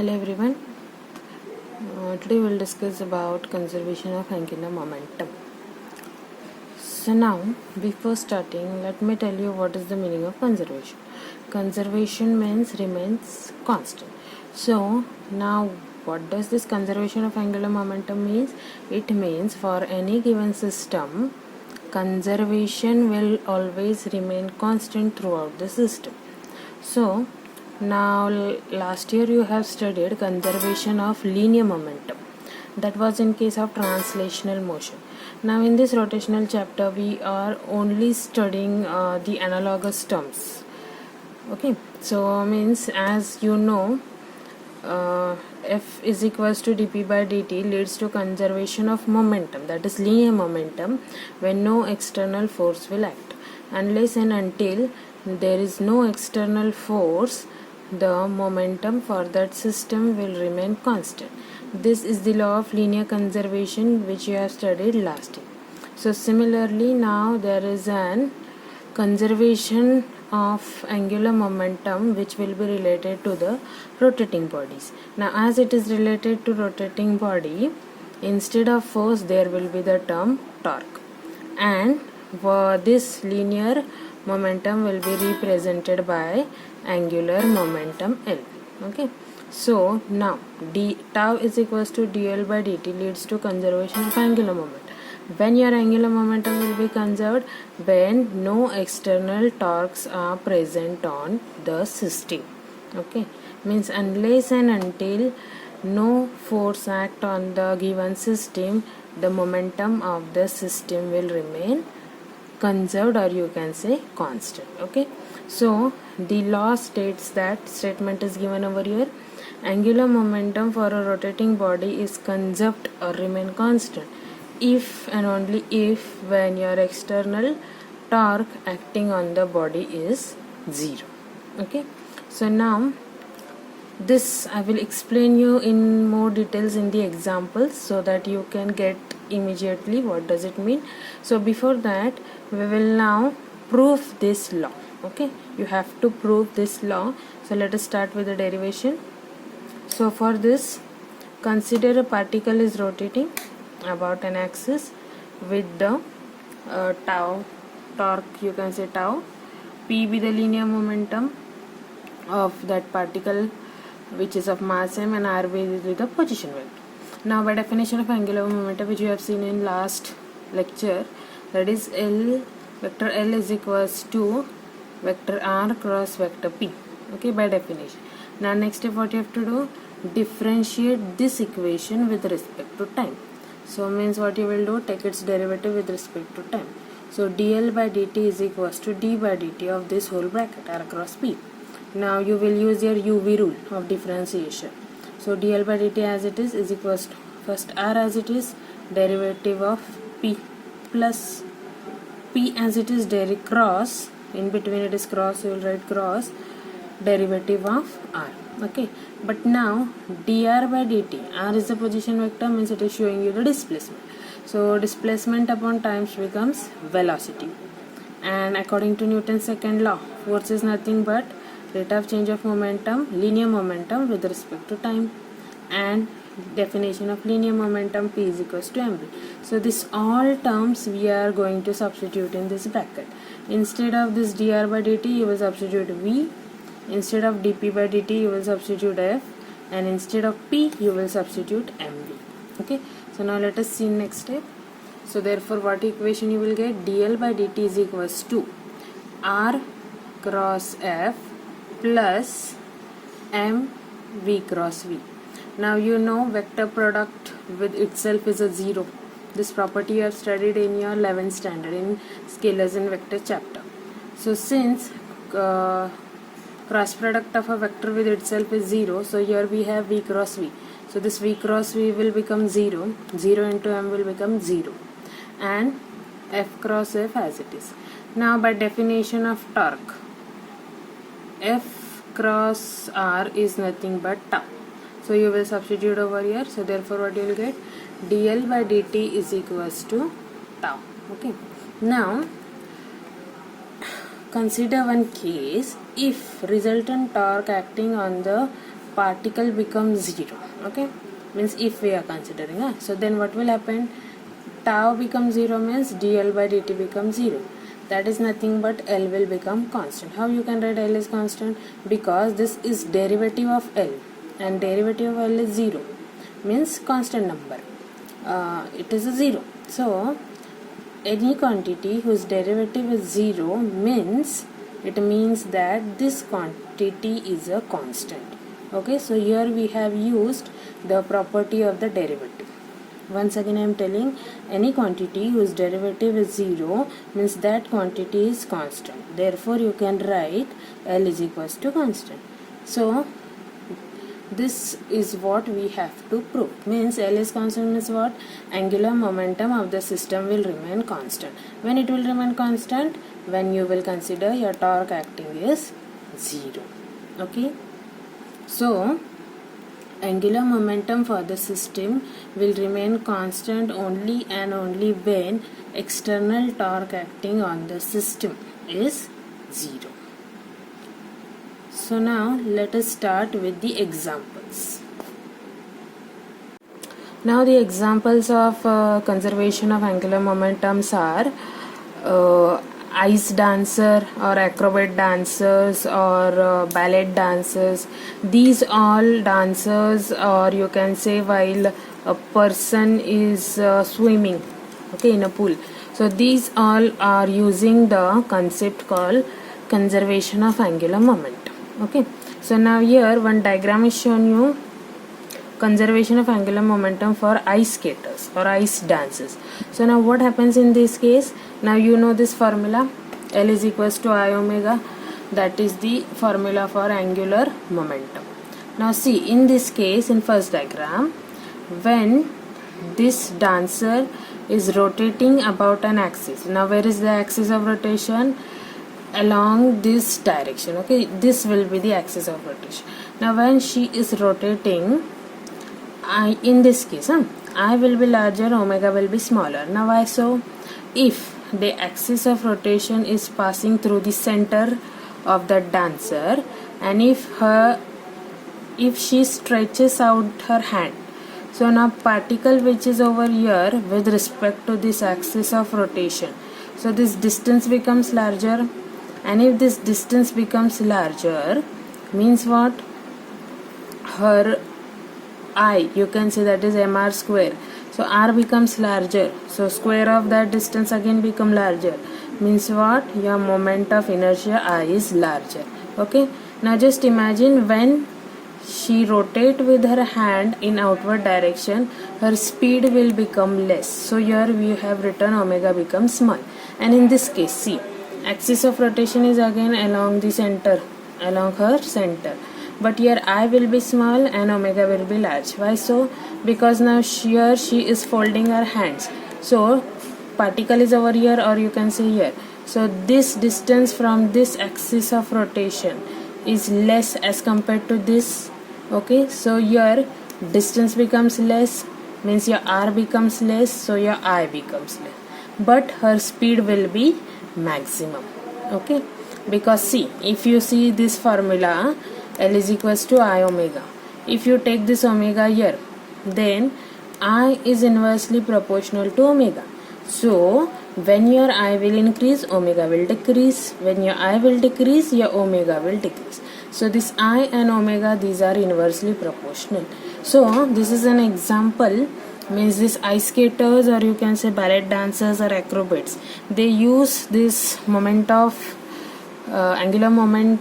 Hello everyone. Today we'll discuss about conservation of angular momentum. So now, before starting, let me tell you what is the meaning of conservation. Conservation means remains constant. So now, what does this conservation of angular momentum means? It means for any given system, conservation will always remain constant throughout the system. So now last year you have studied conservation of linear momentum. That was in case of translational motion. Now in this rotational chapter we are only studying the analogous terms. Okay, so means as you know, F is equals to dp by dt leads to conservation of momentum, that is linear momentum, when no external force will act. Unless and until there is no external force, the momentum for that system will remain constant. This is the law of linear conservation which you have studied last year. So similarly now there is an conservation of angular momentum which will be related to the rotating bodies. Now as it is related to rotating body, instead of force there will be the term torque, and this linear momentum will be represented by angular momentum L. Okay, so now tau is equals to dl by dt leads to conservation of angular momentum. When your angular momentum will be conserved? When no external torques are present on the system. Okay, means unless and until no force act on the given system, the momentum of the system will remain conserved, or you can say constant. Okay, so the law states, that statement is given over here: angular momentum for a rotating body is conserved or remain constant if and only if when your external torque acting on the body is 0. Okay, so now this I will explain you in more details in the examples so that you can get immediately what does it mean. So before that we will now prove this law. Okay, you have to prove this law. So let us start with the derivation. So for this, consider a particle is rotating about an axis with the tau torque, you can say tau, p be the linear momentum of that particle which is of mass m, and r be the position vector. Now by definition of angular momentum which you have seen in last lecture, that is vector L is equals to vector r cross vector p. Okay, by definition. Now next step what you have to do, differentiate this equation with respect to time. So means what you will do, take its derivative with respect to time. So dl by dt is equals to d by dt of this whole bracket r cross p. Now you will use your UV rule of differentiation. So dl by dt as it is equals to first r as it is, derivative of p, plus p as it is, cross, in between it is cross, you will write cross, derivative of r. Okay, but now dr by dt, r is the position vector, means it is showing you the displacement. So displacement upon times becomes velocity, and according to Newton's second law, force is nothing but rate of change of momentum, linear momentum with respect to time, and definition of linear momentum, p is equals to mv. So this all terms we are going to substitute in this bracket. Instead of this dr by dt you will substitute v, instead of dp by dt you will substitute f, and instead of p you will substitute mv. Okay, so now let us see next step. So therefore what equation you will get, dl by dt is equals to r cross f plus m v cross v. Now you know vector product with itself is a 0. This property you have studied in your 11th standard in scalars and vector chapter. So since cross product of a vector with itself is 0, so here we have v cross v. So this v cross v will become 0, 0 into m will become 0, and f cross f as it is. Now by definition of torque, f cross r is nothing but tau. So you will substitute over here. So therefore what you will get, dl by dt is equals to tau. Okay, now consider one case if resultant torque acting on the particle becomes 0. Okay, means if we are considering, so then what will happen? Tau becomes 0 means dl by dt becomes 0. That is nothing but L will become constant. How you can write L is constant? Because this is derivative of L, and derivative of L is 0, means constant number. It is a 0. So any quantity whose derivative is 0 means that this quantity is a constant. Okay, so here we have used the property of the derivative. Once again I am telling, any quantity whose derivative is 0 means that quantity is constant. Therefore you can write L is equals to constant. So this is what we have to prove. Means L is constant means what? Angular momentum of the system will remain constant. When it will remain constant? When you will consider your torque acting is 0. Okay. So angular momentum for the system will remain constant only and only when external torque acting on the system is 0. So now let us start with the examples. Now the examples of conservation of angular momentums are ice dancer or acrobat dancers or ballet dancers. These all dancers, or you can say while a person is swimming, okay, in a pool. So these all are using the concept called conservation of angular momentum. Okay, so now here one diagram is shown you, conservation of angular momentum for ice skaters or ice dancers. So now what happens in this case? Now you know this formula, L is equals to I omega. That is the formula for angular momentum. Now see, in this case, in first diagram, when this dancer is rotating about an axis. Now where is the axis of rotation? Along this direction. Okay, this will be the axis of rotation. Now when she is rotating, in this case, I will be larger, omega will be smaller. Now why so? If the axis of rotation is passing through the center of the dancer, and if she stretches out her hand, so now particle which is over here with respect to this axis of rotation, so this distance becomes larger, and if this distance becomes larger means what? Her I, you can say that is mr square. So r becomes larger, so square of that distance again become larger, means what? Your moment of inertia I is larger. Okay, now just imagine when she rotate with her hand in outward direction, her speed will become less. So here we have written omega becomes small, and in this case see, axis of rotation is again along the center, along her center, but here I will be small and omega will be large. Why so? Because now here she is folding her hands, so particle is over here, or you can say here. So this distance from this axis of rotation is less as compared to this. Okay, so your distance becomes less, means your r becomes less, so your I becomes less, but her speed will be maximum. Okay, because see, if you see this formula, L is equals to I omega. If you take this omega here, then I is inversely proportional to omega. So when your I will increase, omega will decrease. When your I will decrease, your omega will decrease. So this I and omega, these are inversely proportional. So this is an example, means this ice skaters, or you can say ballet dancers or acrobats, they use this moment of angular moment,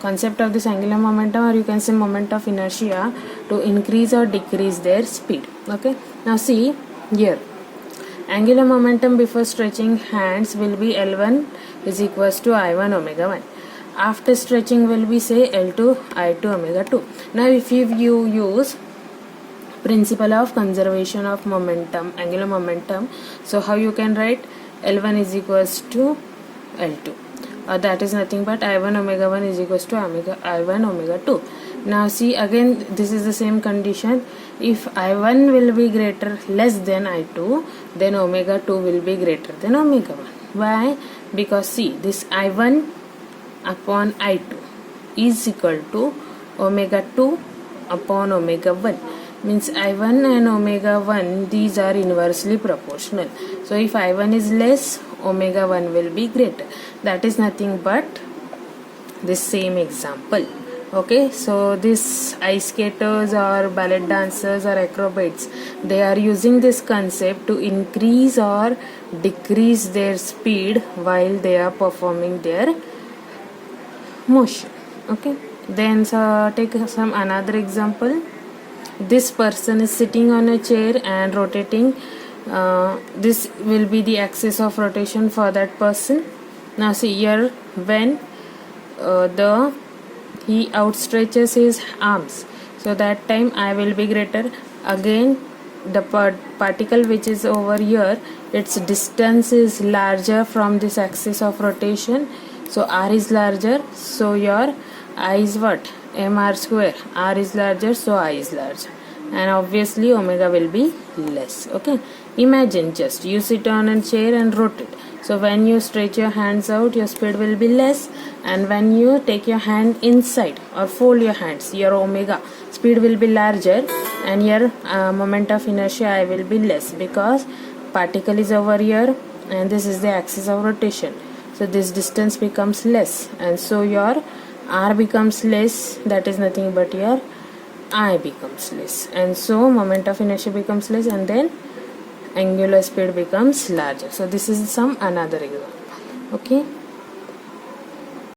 concept of this angular momentum, or you can say moment of inertia, to increase or decrease their speed. Okay, now see here, angular momentum before stretching hands will be L1 is equals to I1 omega 1. After stretching will be say L2 I2 omega 2. Now if you use principle of conservation of momentum, angular momentum, so how you can write? L1 is equals to L2. That is nothing but I1 omega 1 is equals to I1 omega 2. Now see, again this is the same condition. If I1 will be less than I2, then omega 2 will be greater than omega 1. Why? Because see, this I1 upon I2 is equal to omega 2 upon omega 1 means I1 and omega 1, these are inversely proportional. So if I1 is less, omega 1 will be greater. That is nothing but this same example. Okay, so this ice skaters or ballet dancers or acrobats, they are using this concept to increase or decrease their speed while they are performing their motion. Okay, then take some another example. This person is sitting on a chair and rotating. This will be the axis of rotation for that person. Now see here, when he outstretches his arms, so that time I will be greater. Again, the particle which is over here, its distance is larger from this axis of rotation, so r is larger, so your I is what, mr square. R is larger, so I is larger, and obviously omega will be less. Okay, imagine just you sit on a chair and rotate. So when you stretch your hands out, your speed will be less, and when you take your hand inside or fold your hands, your omega speed will be larger, and your moment of inertia I will be less, because particle is over here and this is the axis of rotation. So this distance becomes less, and so your r becomes less. That is nothing but your I becomes less, and so moment of inertia becomes less, and then angular speed becomes larger. So this is some another example. Okay.